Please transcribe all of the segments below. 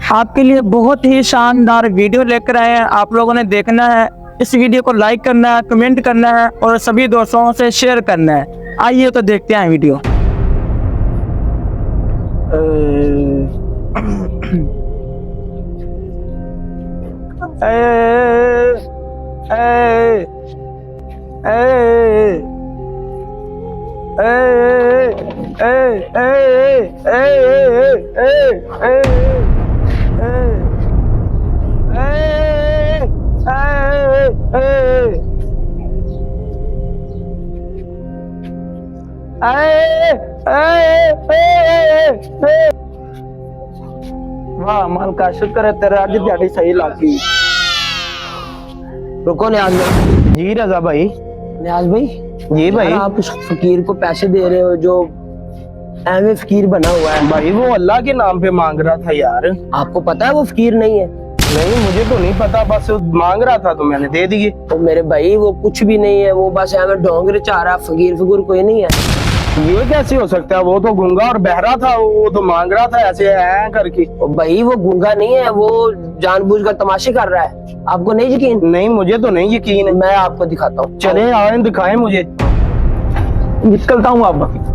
आपके लिए बहुत ही शानदार वीडियो लेकर आए हैं। आप लोगों ने देखना है, इस वीडियो को लाइक करना है, कमेंट करना है और सभी दोस्तों से शेयर करना है। आइए तो देखते हैं वीडियो। वाह माल का शुक्र है तेरा, आज दिहाड़ी सही लागी। रुको न्याज भाई। जी रजा भाई। न्याज भाई जी भाई। यार आप उस फकीर को पैसे दे रहे हो जो एवं फकीर बना हुआ है। भाई वो अल्लाह के नाम पे मांग रहा था यार। आपको पता है वो फकीर नहीं है? नहीं मुझे तो नहीं पता, बस मांग रहा था तो मैंने दे दिए। तो मेरे भाई वो कुछ भी नहीं है, वो बस एवं ढोंगरे चाह रहा। फकीर फगूर कोई नहीं है। ये कैसे हो सकता है? वो तो गूंगा और बहरा था, वो तो मांग रहा था ऐसे है करके। तो भाई वो गूंगा नहीं है, वो जानबूझकर तमाशे कर रहा है। आपको नहीं यकीन? नहीं मुझे तो नहीं यकीन है। मैं आपको दिखाता हूँ। चले आए दिखाएं मुझे। निकलता हूँ अब।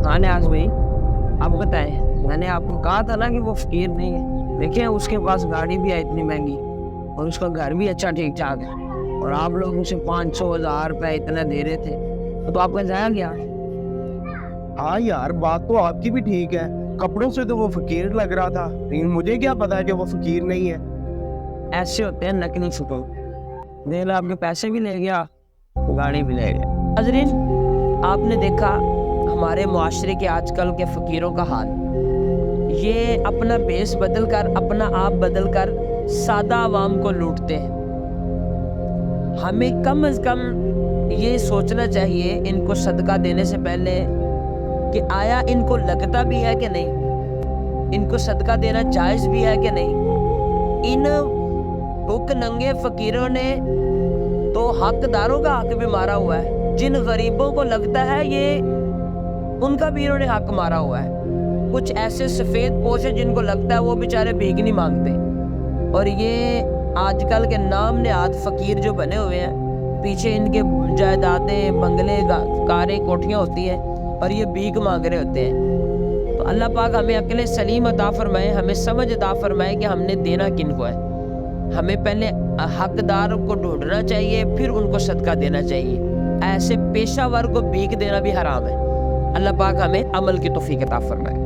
हाँ न्याज भाई, आपको पता है मैंने आपको कहा था ना कि वो फकीर नहीं है। देखिए उसके पास गाड़ी भी है इतनी महंगी और उसका घर भी अच्छा ठीक ठाक है, और आप लोग उसे 500,000 रुपए इतना दे रहे थे, तो आपका जाया गया। हाँ यार बात तो आपकी भी ठीक है, कपड़ों से तो वो फकीर लग रहा था, लेकिन मुझे क्या पता है कि वो फकीर नहीं है। ऐसे होते हैं नकली फुटो। देख लो आपके पैसे भी ले गया, गाड़ी भी ले गया। अजरीन, आपने देखा हमारे मुआशरे के आजकल के फकीरों का हाल। ये अपना बेस बदल कर, अपना आप बदल कर सादा आवाम को लूटते हैं। हमें कम से कम ये सोचना चाहिए इनको सदका देने से पहले कि आया इनको लगता भी है कि नहीं, इनको सदका देना जायज़ भी है कि नहीं। इन भूख नंगे फकीरों ने तो हकदारों का हक भी मारा हुआ है। जिन गरीबों को लगता है ये उनका भी इन्होंने हक मारा हुआ है। कुछ ऐसे सफ़ेद पोश हैं जिनको लगता है वो बेचारे भीख नहीं मांगते, और ये आजकल के नाम नेहाद फकीर जो बने हुए हैं, पीछे इनके जायदादें, बंगले, कारें, कोठियाँ होती हैं और ये भीख मांग रहे होते हैं। तो अल्लाह पाक हमें अक्ल सलीम अता फरमाए, हमें समझ अता फरमाए कि हमने देना किन को है। हमें पहले हकदार को ढूंढना चाहिए, फिर उनको सदका देना चाहिए। ऐसे पेशावर को भीख देना भी हराम है। अल्लाह पाक हमें अमल की तौफीक अता फरमाए।